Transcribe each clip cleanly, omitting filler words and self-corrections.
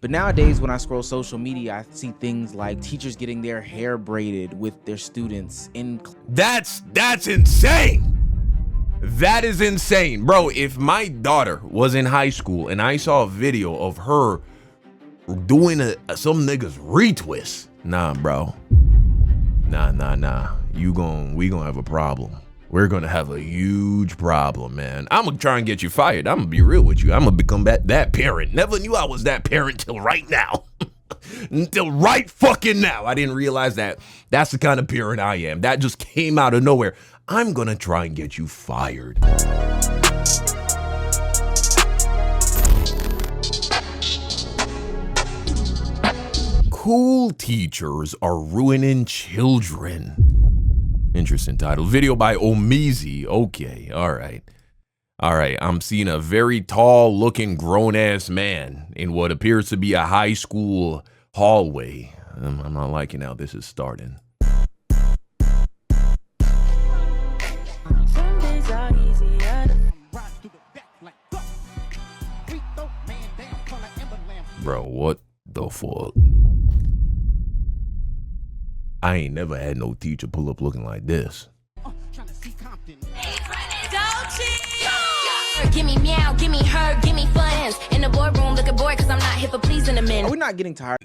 But nowadays, when I scroll social media, I see things like teachers getting their hair braided with their students in. That's insane. That is insane, bro. If my daughter was in high school and I saw a video of her doing some nigga's retwist, nah, bro. Nah. We gonna have a problem. We're gonna have a huge problem, man. I'm gonna try and get you fired. I'm gonna be real with you. I'm gonna become that parent. Never knew I was that parent till right now. Until right fucking now. I didn't realize that that's the kind of parent I am. That just came out of nowhere. I'm gonna try and get you fired. Cool teachers are ruining children. Interesting title. Video by Omizi. Okay, all right. I'm seeing a very tall-looking grown-ass man in what appears to be a high school hallway. I'm not liking how this is starting. Bro, what the fuck? I ain't never had no teacher pull up looking like this. Give me meow, give me her, give me funds. In the boardroom looking bored because I'm not here for pleasing the men. Are we not getting tired?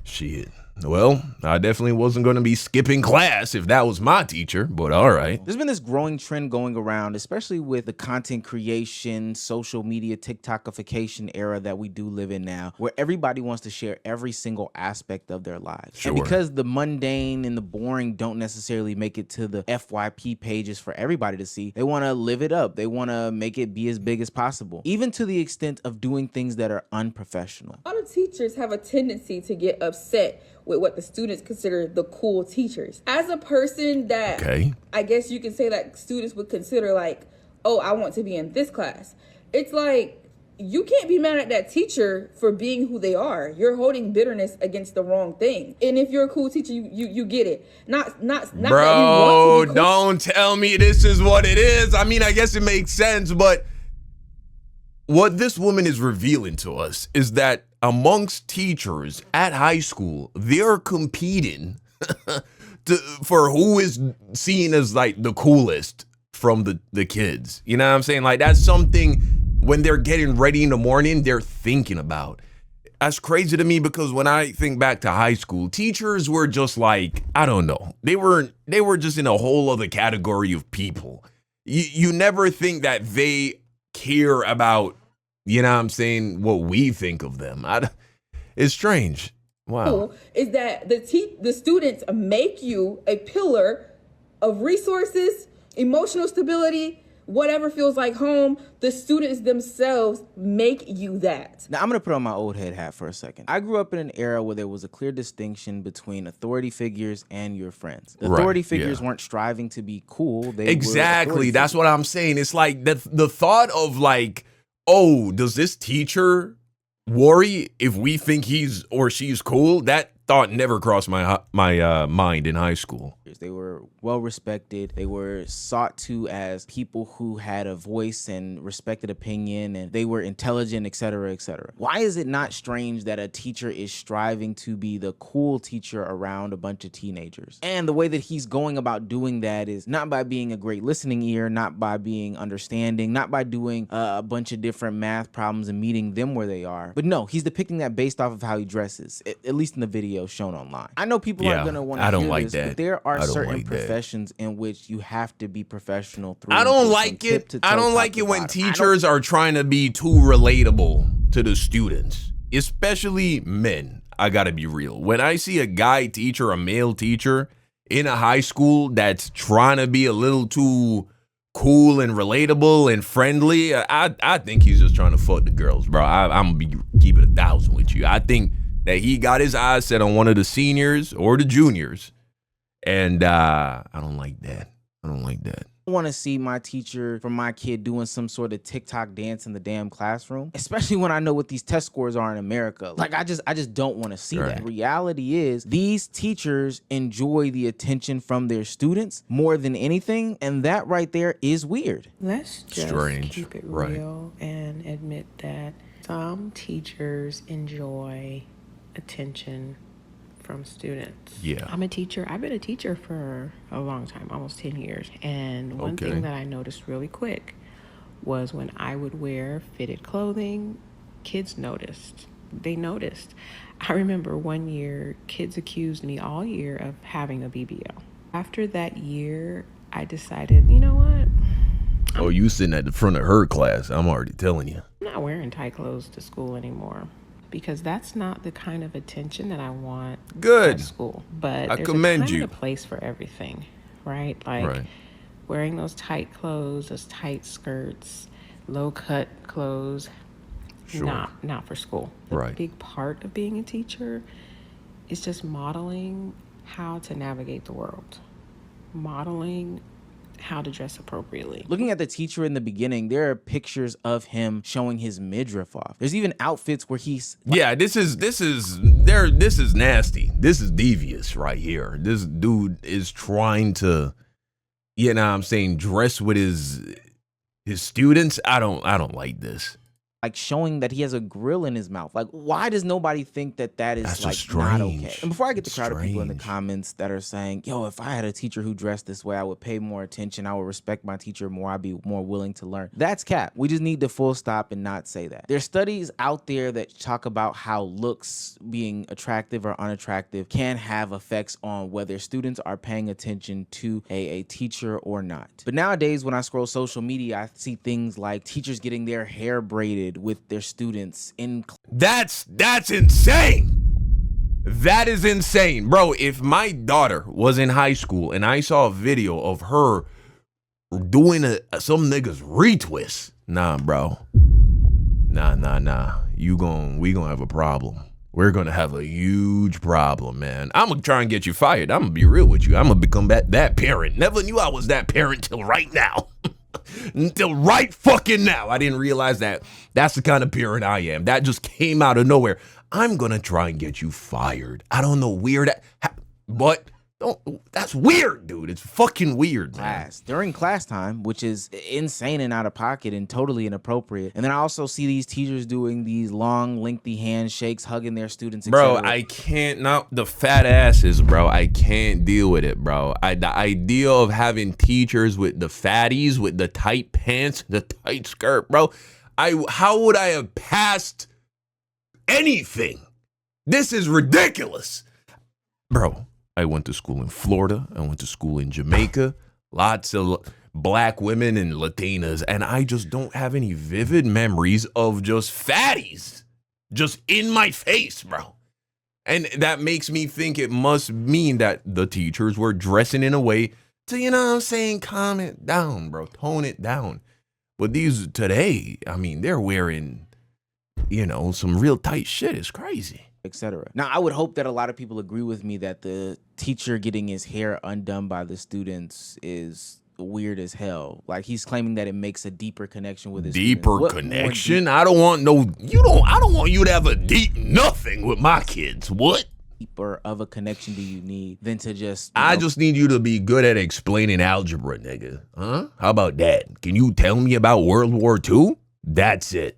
Shit. Well, I definitely wasn't going to be skipping class if that was my teacher, but all right. There's been this growing trend going around, especially with the content creation, social media, TikTokification era that we do live in now, where everybody wants to share every single aspect of their lives. Sure. And because the mundane and the boring don't necessarily make it to the FYP pages for everybody to see, they want to live it up. They want to make it be as big as possible, even to the extent of doing things that are unprofessional. A lot of teachers have a tendency to get upset with what the students consider the cool teachers. As a person that, I guess you can say that students would consider like, oh, I want to be in this class. It's like, you can't be mad at that teacher for being who they are. You're holding bitterness against the wrong thing. And if you're a cool teacher, you get it. Not Bro, that you want to be cool. Don't tell me this is what it is. I mean, I guess it makes sense, but what this woman is revealing to us is that amongst teachers at high school, they're competing for who is seen as like the coolest from the kids. You know what I'm saying? Like that's something when they're getting ready in the morning, they're thinking about. That's crazy to me because when I think back to high school, teachers were just like, I don't know. They were just in a whole other category of people. You never think that they care about, you know what I'm saying, what we think of them. It's strange. Wow. Is that the students make you a pillar of resources, emotional stability, whatever feels like home. The students themselves make you that. Now, I'm going to put on my old head hat for a second. I grew up in an era where there was a clear distinction between authority figures and your friends. The authority figures weren't striving to be cool. Exactly. That's what I'm saying. It's like the thought of like, oh, does this teacher worry if we think he's or she's cool? That thought never crossed my mind in high school. They were well respected. They were sought to as people who had a voice and respected opinion, and they were intelligent, etc., etc. Why is it not strange that a teacher is striving to be the cool teacher around a bunch of teenagers? And the way that he's going about doing that is not by being a great listening ear, not by being understanding, not by doing a bunch of different math problems and meeting them where they are. But no, he's depicting that based off of how he dresses, at least in the video shown online. I know people aren't going to want to hear this, but there are certain professions in which you have to be professional through. I don't like it. I don't like it when teachers are trying to be too relatable to the students, especially men. I gotta be real. When I see a guy teacher, a male teacher in a high school that's trying to be a little too cool and relatable and friendly, I think he's just trying to fuck the girls, bro. I'm gonna be keeping 1,000 with you. I think that he got his eyes set on one of the seniors or the juniors. And I don't like that. I don't like that. I want to see my teacher for my kid doing some sort of TikTok dance in the damn classroom, especially when I know what these test scores are in America. Like, I just don't want to see that. Reality is these teachers enjoy the attention from their students more than anything, and that right there is weird. Let's just keep it real and admit that some teachers enjoy attention from students. Yeah. I'm a teacher. I've been a teacher for a long time, almost 10 years. And one thing that I noticed really quick was when I would wear fitted clothing, kids noticed. They noticed. I remember one year, kids accused me all year of having a BBL. After that year, I decided, you know what? Oh, you sitting at the front of her class. I'm already telling you. I'm not wearing tight clothes to school anymore, because that's not the kind of attention that I want at school. But I there's commend a time you. and a place for everything, right? Like wearing those tight clothes, those tight skirts, low cut clothes, not for school. The big part of being a teacher is just modeling how to navigate the world, modeling how to dress appropriately. Looking at the teacher in the beginning, there are pictures of him showing his midriff off. There's even outfits where he's this is nasty. This is devious right here. This dude is trying to, you know what I'm saying, dress with his students. I don't like this. Like showing that he has a grill in his mouth. Like, why does nobody think that is like not okay? And before I get the crowd of people in the comments that are saying, yo, if I had a teacher who dressed this way, I would pay more attention, I would respect my teacher more, I'd be more willing to learn. That's cap. We just need to full stop and not say that. There's studies out there that talk about how looks, being attractive or unattractive, can have effects on whether students are paying attention to a teacher or not. But nowadays, when I scroll social media, I see things like teachers getting their hair braided with their students in That's insane. That is insane. Bro, if my daughter was in high school and I saw a video of her doing some nigga's retwist, nah, bro. Nah. We gonna have a problem. We're gonna have a huge problem, man. I'm gonna try and get you fired. I'm gonna be real with you. I'm gonna become that parent. Never knew I was that parent till right now. Until right fucking now. I didn't realize that that's the kind of parent I am. That just came out of nowhere. I'm gonna try and get you fired. I don't know, weird, but that's weird, dude. It's fucking weird, man. During class time, which is insane and out of pocket and totally inappropriate. And then I also see these teachers doing these long, lengthy handshakes, hugging their students, bro. I can't, not the fat asses, bro. I can't deal with it, bro. The idea of having teachers with the fatties, with the tight pants, the tight skirt, bro. How would I have passed anything? This is ridiculous, bro. I went to school in Florida. I went to school in Jamaica. Lots of black women and Latinas. And I just don't have any vivid memories of just fatties just in my face, bro. And that makes me think it must mean that the teachers were dressing in a way to, you know what I'm saying, calm it down, bro. Tone it down. But these today, I mean, they're wearing, you know, some real tight shit. It's crazy. Etc. Now, I would hope that a lot of people agree with me that the teacher getting his hair undone by the students is weird as hell. Like, he's claiming that it makes a deeper connection with his deeper connection. I don't want I don't want you to have a deep nothing with my kids. What deeper of a connection do you need than to just? I just need you to be good at explaining algebra, nigga. Huh? How about that? Can you tell me about World War II? That's it.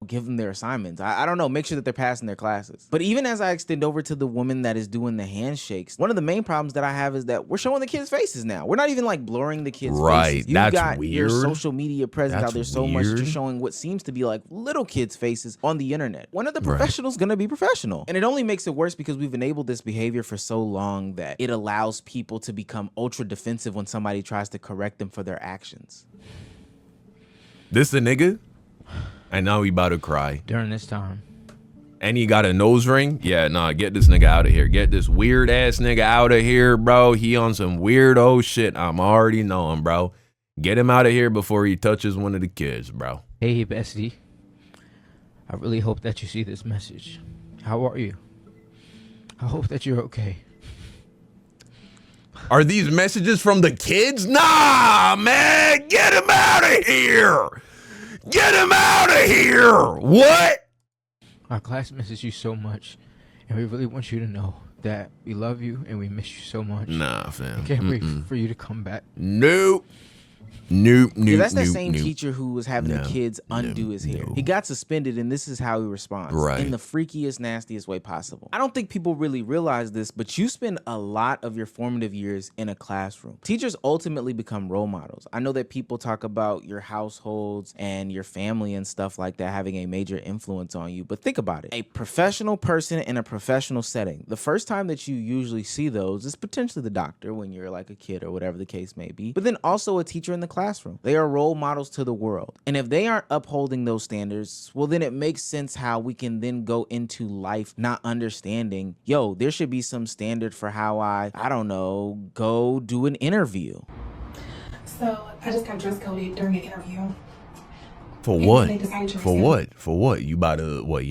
Give them their assignments. I don't know. Make sure that they're passing their classes. But even as I extend over to the woman that is doing the handshakes, one of the main problems that I have is that we're showing the kids' faces now. We're not even like blurring the kids' faces. You've got your social media presence out there so much, just showing what seems to be like little kids' faces on the internet. When are the professionals going to be professional? And it only makes it worse because we've enabled this behavior for so long that it allows people to become ultra defensive when somebody tries to correct them for their actions. This a nigga? And now he about to cry. During this time. And he got a nose ring? Yeah, nah, get this nigga out of here. Get this weird ass nigga out of here, bro. He on some weirdo shit. I'm already knowing, bro. Get him out of here before he touches one of the kids, bro. Hey, bestie. I really hope that you see this message. How are you? I hope that you're okay. Are these messages from the kids? Nah, man, get him out of here. Get him out of here. What? Our class misses you so much, and we really want you to know that we love you and we miss you so much. Nah, fam. Can't wait for you to come back. Nope. That's that same teacher who was having the kids undo his hair. He got suspended, and this is how he responds. Right. In the freakiest, nastiest way possible. I don't think people really realize this, but you spend a lot of your formative years in a classroom. Teachers ultimately become role models. I know that people talk about your households and your family and stuff like that having a major influence on you, but think about it. A professional person in a professional setting, the first time that you usually see those is potentially the doctor when you're like a kid or whatever the case may be, but then also a teacher in the classroom. They are role models to the world. And if they aren't upholding those standards, well, then it makes sense how we can then go into life not understanding, yo, there should be some standard for how I don't know, go do an interview. So I just got dress coded during an interview. For what? For what? For what? You about to, what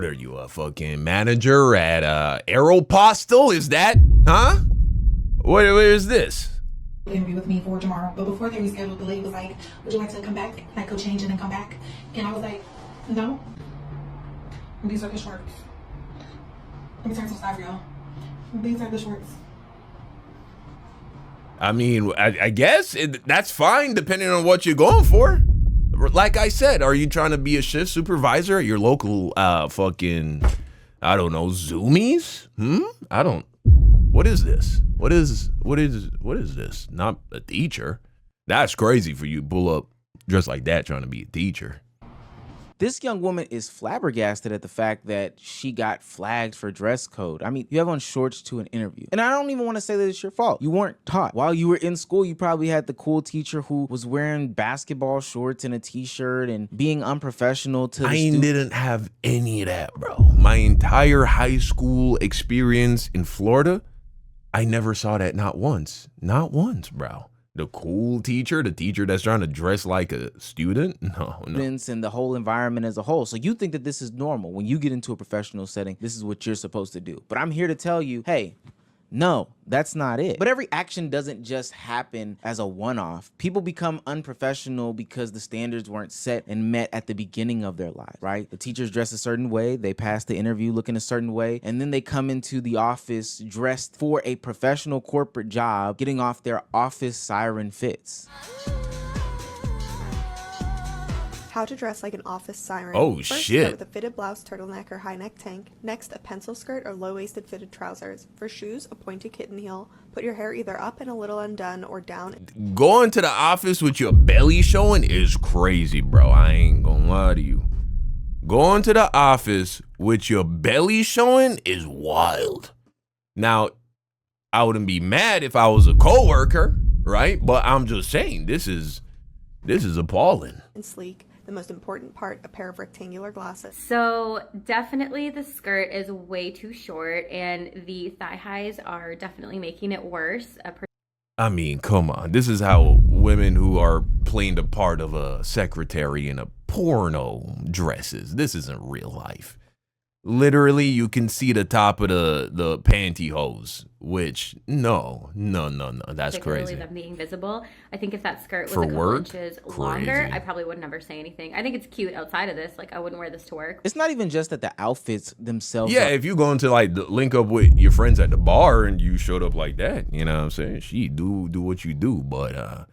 are you, a fucking manager at Aeropostale? Is that, huh? Where is this? Interview with me for tomorrow, but before they rescheduled, the lady was like, would you like to come back, like go change and then come back? And I was like, no. And these are the shorts. Let me turn some side for y'all. These are the shorts. I mean, I guess that's fine depending on what you're going for. Like I said, are you trying to be a shift supervisor at your local fucking, I don't know, Zoomies? What is this? What is this? Not a teacher. That's crazy for you to pull up dressed like that trying to be a teacher. This young woman is flabbergasted at the fact that she got flagged for dress code. I mean, you have on shorts to an interview. And I don't even want to say that it's your fault. You weren't taught. While you were in school, you probably had the cool teacher who was wearing basketball shorts and a t-shirt and being unprofessional to the I didn't have any of that, bro. My entire high school experience in Florida, I never saw that, not once. Not once, bro. The cool teacher, the teacher that's trying to dress like a student? No. And the whole environment as a whole. So you think that this is normal. When you get into a professional setting, this is what you're supposed to do. But I'm here to tell you, hey, no, that's not it. But every action doesn't just happen as a one-off. People become unprofessional because the standards weren't set and met at the beginning of their life, right? The teachers dress a certain way, they pass the interview looking a certain way, and then they come into the office dressed for a professional corporate job, getting off their office siren fits. How to dress like an office siren. Oh, First, shit. Start with a fitted blouse, turtleneck, or high neck tank. Next, a pencil skirt or low-waisted fitted trousers. For shoes, a pointed kitten heel. Put your hair either up and a little undone or down. Going to the office with your belly showing is crazy, bro. I ain't gonna lie to you. Going to the office with your belly showing is wild. Now, I wouldn't be mad if I was a coworker, right? But I'm just saying, this is appalling. And sleek. The most important part, a pair of rectangular glasses. So definitely the skirt is way too short and the thigh highs are definitely making it worse. I mean, come on. This is how women who are playing the part of a secretary in a porno dresses. This isn't real life. Literally, you can see the top of the pantyhose, which no, that's crazy. Them being visible. I think if that skirt was For a couple work? inches Crazy. longer, I probably would never say anything. I think it's cute outside of this. Like, I wouldn't wear this to work. It's not even just that the outfits themselves. Yeah, if you going to like link up with your friends at the bar and you showed up like that, you know what I'm saying? She do what you do, but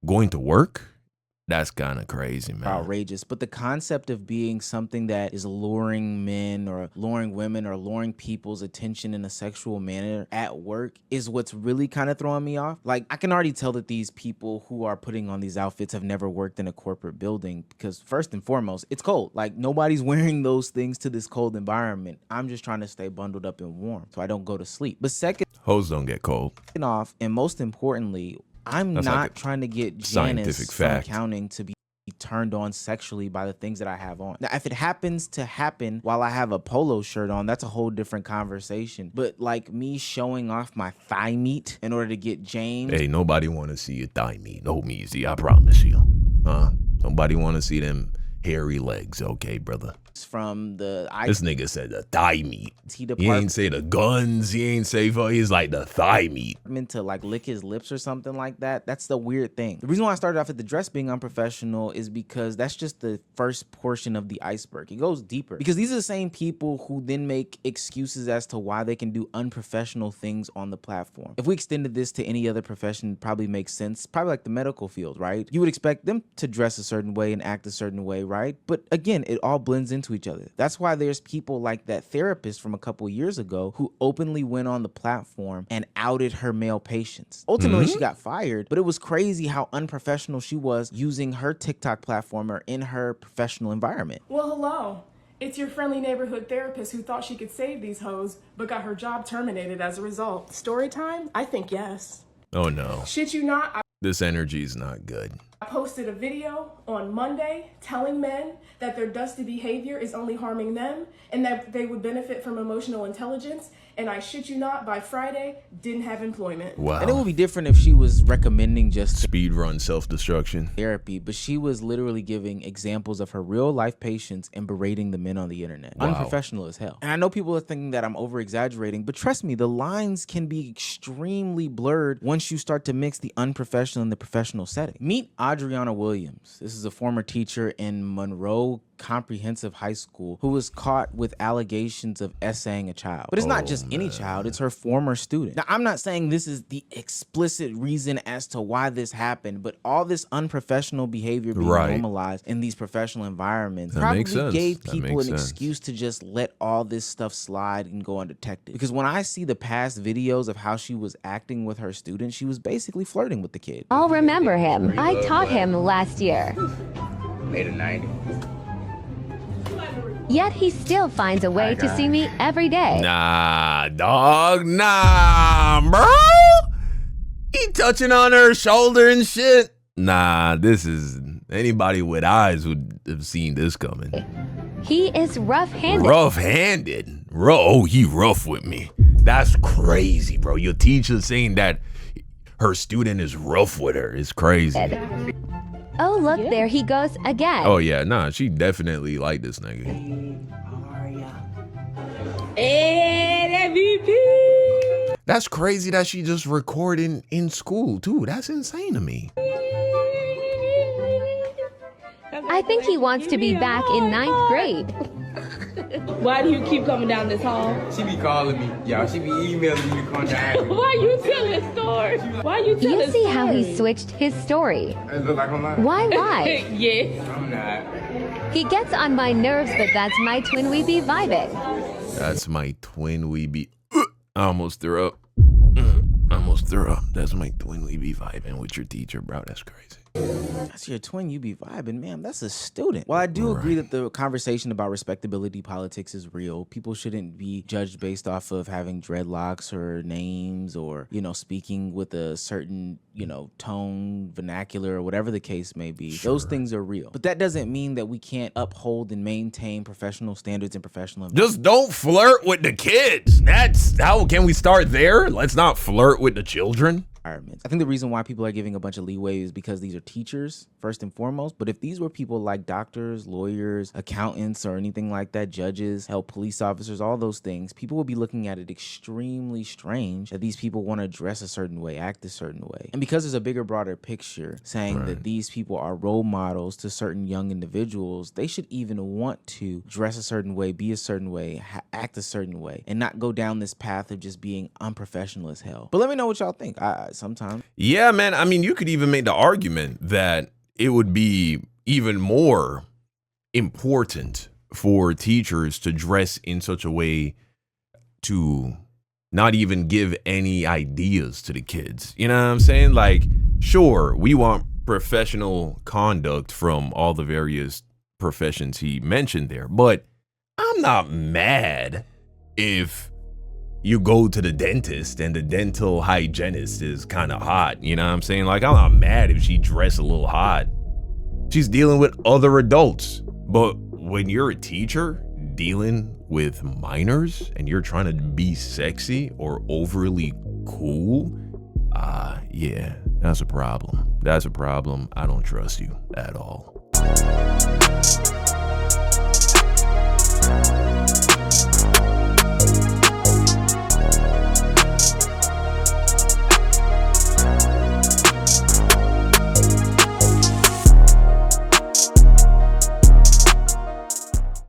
going to work, that's kind of crazy, man. Outrageous. But the concept of being something that is luring men or luring women or luring people's attention in a sexual manner at work is what's really kind of throwing me off. Like, I can already tell that these people who are putting on these outfits have never worked in a corporate building because first and foremost, it's cold. Like, nobody's wearing those things to this cold environment. I'm just trying to stay bundled up and warm so I don't go to sleep. But second Hoes don't get cold. Off, and most importantly, That's not like trying to get Janice from accounting to be turned on sexually by the things that I have on. Now, if it happens to happen while I have a polo shirt on, that's a whole different conversation. But like me showing off my thigh meat in order to get James. Hey, nobody want to see your thigh meat. No, Meezy, I promise you. Nobody want to see them hairy legs. Okay, brother. From the this nigga said the thigh meat. He department, ain't say the guns. He ain't say he's like the thigh meat. Meant to like lick his lips or something like that. That's the weird thing. The reason why I started off at the dress being unprofessional is because that's just the first portion of the iceberg. It goes deeper because these are the same people who then make excuses as to why they can do unprofessional things on the platform. If we extended this to any other profession, it probably makes sense. Probably like the medical field, right? You would expect them to dress a certain way and act a certain way, right? But again, it all blends into each other. That's why there's people like that therapist from a couple years ago who openly went on the platform and outed her male patients. Ultimately, she got fired, but it was crazy how unprofessional she was using her TikTok platform or in her professional environment. Well, hello. It's your friendly neighborhood therapist who thought she could save these hoes, but got her job terminated as a result. Story time? I think yes. Oh no. Shit you not, this energy is not good. I posted a video on Monday telling men that their dusty behavior is only harming them and that they would benefit from emotional intelligence. And I shit you not, by Friday, didn't have employment. Wow. And it would be different if she was recommending just speed run self-destruction therapy, but she was literally giving examples of her real life patients and berating the men on the internet. Wow. Unprofessional as hell. And I know people are thinking that I'm over exaggerating, but trust me, the lines can be extremely blurred once you start to mix the unprofessional and the professional setting. Meet Adriana Williams. This is a former teacher in Monroe Comprehensive High School who was caught with allegations of essaying a child. But it's not just any child, it's her former student. Now, I'm not saying this is the explicit reason as to why this happened, but all this unprofessional behavior being normalized in these professional environments probably gave people an excuse to just let all this stuff slide and go undetected. Because when I see the past videos of how she was acting with her students, she was basically flirting with the kid. I'll remember him. I taught him last year. Made a 90. Yet he still finds a way to see me every day. Nah, dog, nah, bro. He touching on her shoulder and shit. Nah, this is, anybody with eyes would have seen this coming. He is rough-handed. Rough-handed? Oh, he rough with me. That's crazy, bro. Your teacher saying that her student is rough with her is crazy. Oh, look, there he goes again. Oh, yeah, nah, she definitely liked this nigga. Hey, MVP. That's crazy that she just recording in school, too. That's insane to me. I think he wants to be back in 9th grade. Why do you keep coming down this hall? She be calling me. Yeah, she be emailing me contact. Why you telling stories? Why you telling You see how he switched his story. It look like I'm lying. Why lie? Yes. I'm not. He gets on my nerves, but that's my twin we be vibing. That's my twin we be. I almost threw up. Almost threw up. That's my twin we be vibing with your teacher, bro. That's crazy. That's your twin, you be vibing, man. That's a student. Well, I do agree that the conversation about respectability politics is real. People shouldn't be judged based off of having dreadlocks or names or, you know, speaking with a certain, you know, tone, vernacular, or whatever the case may be. Those things are real. But that doesn't mean that we can't uphold and maintain professional standards and professional. Just don't flirt with the kids. That's how can we start there? Let's not flirt with the children. I think the reason why people are giving a bunch of leeway is because these are teachers, first and foremost. But if these were people like doctors, lawyers, accountants, or anything like that, judges, hell, police officers, all those things, people will be looking at it extremely strange that these people want to dress a certain way, act a certain way. And because there's a bigger, broader picture saying that these people are role models to certain young individuals, they should even want to dress a certain way, be a certain way, act a certain way, and not go down this path of just being unprofessional as hell. But let me know what y'all think. Sometimes. Yeah, man. I mean, you could even make the argument that it would be even more important for teachers to dress in such a way to not even give any ideas to the kids. You know what I'm saying? Like, sure, we want professional conduct from all the various professions he mentioned there, but I'm not mad if you go to the dentist and the dental hygienist is kind of hot. You know what I'm saying? Like, I'm not mad if she dressed a little hot. She's dealing with other adults. But when you're a teacher dealing with minors and you're trying to be sexy or overly cool, yeah, that's a problem. That's a problem. I don't trust you at all.